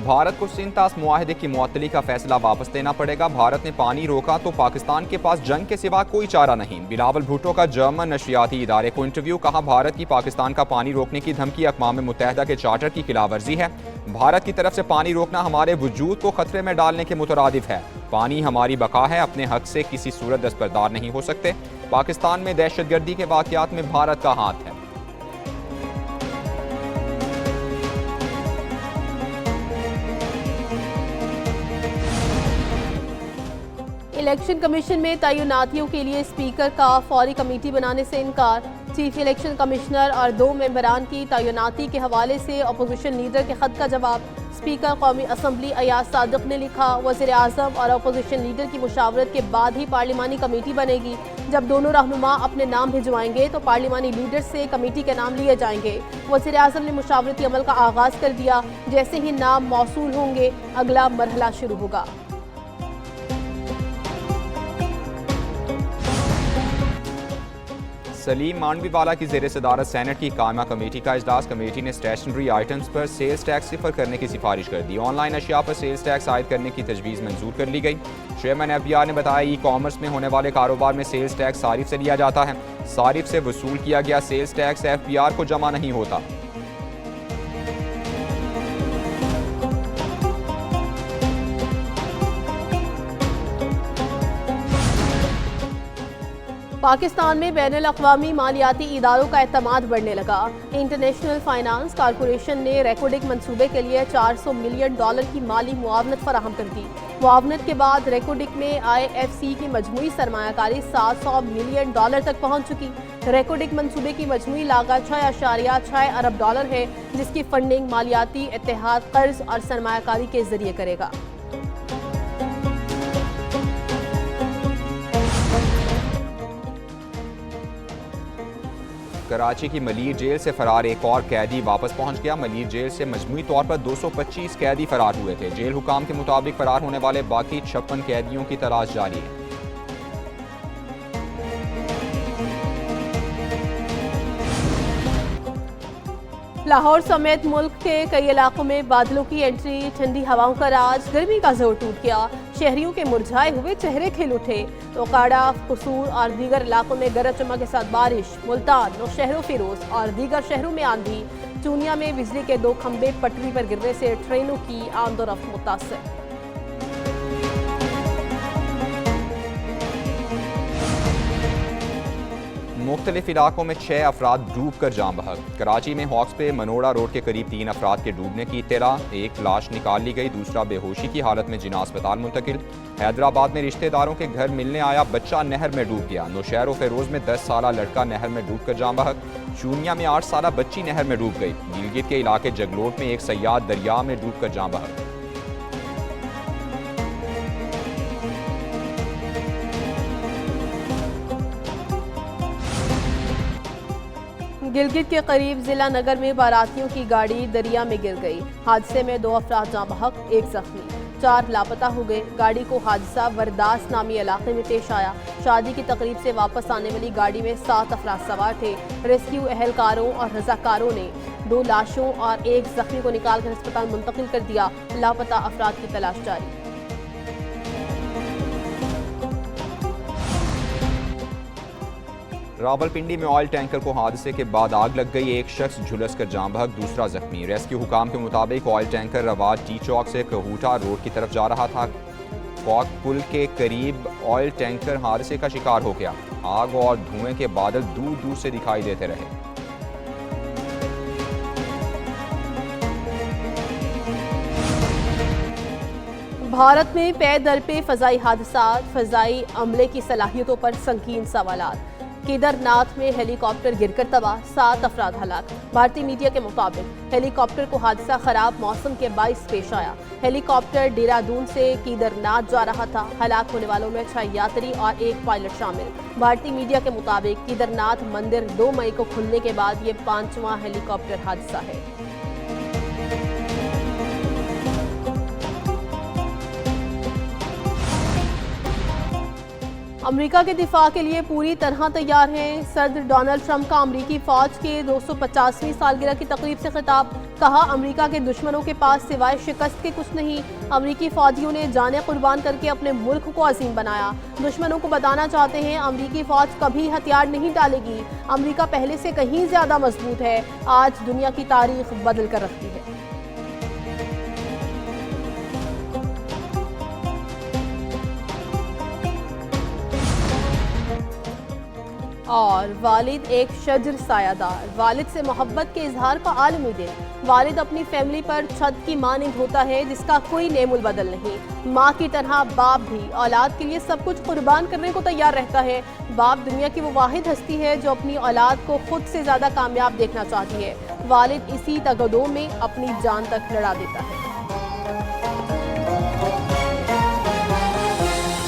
भारत को सिंतास मुआहदे की मुअत्तली का फैसला वापस लेना पड़ेगा। भारत ने पानी रोका तो पाकिस्तान के पास जंग के सिवा कोई चारा नहीं। बिलावल भुट्टो का जर्मन नशरियाती इदारे को इंटरव्यू। कहा, भारत की पाकिस्तान का पानी रोकने की धमकी अक़वाम मुत्तहिदा के चार्टर की खिलाफवर्जी है। भारत की तरफ से पानी रोकना हमारे वजूद को खतरे में डालने के मुतरादिफ है। पानी हमारी बका है, अपने हक से किसी सूरत दस्तबरदार नहीं हो सकते। पाकिस्तान में दहशतगर्दी के वाक़यात में भारत का हाथ है। इलेक्शन कमीशन में तैनातियों के लिए स्पीकर का फौरी कमेटी बनाने से इनकार। चीफ इलेक्शन कमिश्नर और 2 मेंबरान की तैनाती के हवाले से अपोजिशन लीडर के खत का जवाब। स्पीकर कौमी असम्बली अयाज सादिक ने लिखा, वज़ीर आज़म और अपोजिशन लीडर की मुशावरत के बाद ही पार्लिमानी कमेटी बनेगी। जब दोनों रहनुमा अपने नाम भिजवाएंगे तो पार्लिमानी लीडर से कमेटी के नाम लिए जाएंगे। वज़ीर आज़म ने मुशावरती अमल का आगाज़ कर दिया। जैसे ही नाम मौसूल होंगे अगला मरहला शुरू होगा। सलीम मांडवीवाला की ज़ेर सदारत सेनेट की कायमा कमेटी का इजलास। कमेटी ने स्टेशनरी आइटम्स पर सेल्स टैक्स सिफर करने की सिफारिश कर दी। ऑनलाइन अशिया पर सेल्स टैक्स आयद करने की तजवीज़ मंजूर कर ली गई। चेयरमैन FBR ने बताया, ई कॉमर्स में होने वाले कारोबार में सेल्स टैक्स सारिफ से लिया जाता है। सारिफ से वसूल किया गया सेल्स टैक्स FBR को जमा नहीं होता। पाकिस्तान में बैनुल-अक़वामी मालियाती इदारों का एतमाद बढ़ने लगा। इंटरनेशनल फाइनेंस कॉरपोरेशन ने रेकोडिक मंसूबे के लिए $400 मिलियन की माली मुआवनत फराहम कर दी। मुआवनत के बाद रेकोडिक में IFC की मजमूई सरमायाकारी $700 मिलियन तक पहुँच चुकी। रेकोडिक मंसूबे की मजमूई लागत $6.6 अरब है, जिसकी फंडिंग मालियाती इत्तेहाद कर्ज और सरमायाकारी के जरिए करेगा। कराची की मलीर जेल से फरार एक और कैदी वापस पहुंच गया। मलीर जेल से मजमूई तौर पर 225 कैदी फरार हुए थे। जेल हुकाम के मुताबिक फरार होने वाले बाकी 56 कैदियों की तलाश जारी है। लाहौर समेत मुल्क के कई इलाकों में बादलों की एंट्री, ठंडी हवाओं का राज, गर्मी का जोर टूट गया। शहरियों के मुरझाए हुए चेहरे खिल उठे। ओकाड़ा, कसूर और दीगर इलाकों में गरज चमक के साथ बारिश। मुल्तान, नौशहरों, फिरोज और दीगर शहरों में आंधी। चूनिया में बिजली के 2 खंभे पटरी पर गिरने से ट्रेनों की आमदोरफ्त मुतासर। मुख्तलिफ इलाकों में 6 अफराद डूब कर जाम बहक। कराची में हॉक्स पे मनोड़ा रोड के करीब 3 अफराद के डूबने की इत्तला। एक लाश निकाल ली गई, दूसरा बेहोशी की हालत में जिना अस्पताल मुंतकिल। हैदराबाद में रिश्तेदारों के घर मिलने आया बच्चा नहर में डूब गया। नौशहर फेरोज में 10 साला लड़का नहर में डूब कर जाम बहक। चूनिया में 8 साला बच्ची नहर में डूब गई। गिलगित के इलाके जगलोट में एक सयाद दरिया में डूब कर जाम बहक। गिलगित के करीब जिला नगर में बारातियों की गाड़ी दरिया में गिर गई। हादसे में 2 अफराद जाँ बहक, 1 जख्मी, 4 लापता हो गए। गाड़ी को हादसा वरदास नामी इलाके में पेश आया। शादी की तकरीब से वापस आने वाली गाड़ी में 7 अफराद सवार थे। रेस्क्यू एहलकारों और रजाकारों ने 2 लाशों और 1 जख्मी को निकालकर अस्पताल मुंतकिल कर दिया। लापता अफराद की तलाश जारी। रावलपिंडी में ऑयल टैंकर को हादसे के बाद आग लग गई। एक शख्स झुलस कर जाम बहक, दूसरा जख्मी। रेस्क्यू हुकाम के मुताबिक ऑयल टैंकर रवाज टी चौक से कहूटा रोड की तरफ जा रहा था। कॉक पुल के करीब ऑयल टैंकर हादसे का शिकार हो गया। आग और धुएं के बादल दूर दूर से दिखाई देते रहे। भारत में पे दर पे फजाई हादसात, फजाई अमले की सलाहियतों पर संगीन सवालात। केदारनाथ में हेलीकॉप्टर गिरकर तबाह, 7 अफराद हलाक। भारतीय मीडिया के मुताबिक हेलीकॉप्टर को हादसा खराब मौसम के बाइस पेश आया। हेलीकॉप्टर देहरादून से केदारनाथ जा रहा था। हलाक होने वालों में 6 यात्री और 1 पायलट शामिल। भारतीय मीडिया के मुताबिक केदारनाथ मंदिर 2 मई को खुलने के बाद ये 5वां हेलीकॉप्टर हादसा है। अमेरिका के दिफा के लिए पूरी तरह तैयार हैं। सदर डोनाल्ड ट्रंप का अमेरिकी फौज के 250वीं सालगिरह की तकरीब से खिताब। कहा, अमेरिका के दुश्मनों के पास सिवाय शिकस्त के कुछ नहीं। अमेरिकी फौजियों ने जानें कुर्बान करके अपने मुल्क को अजीम बनाया। दुश्मनों को बताना चाहते हैं, अमेरिकी फौज कभी हथियार नहीं डालेगी। अमेरिका पहले से कहीं ज्यादा मजबूत है। आज दुनिया की तारीख बदल कर रखती है। और वालिद एक शजर सायादार, वालिद से मोहब्बत के इजहार का आलमी दिन। वालिद अपनी फैमिली पर छत की मानिंद होता है जिसका कोई नेमुल बदल नहीं। माँ की तरह बाप भी औलाद के लिए सब कुछ कुर्बान करने को तैयार रहता है। बाप दुनिया की वो वाहिद हस्ती है जो अपनी औलाद को खुद से ज्यादा कामयाब देखना चाहती है। वालिद इसी तगदो में अपनी जान तक लड़ा देता है।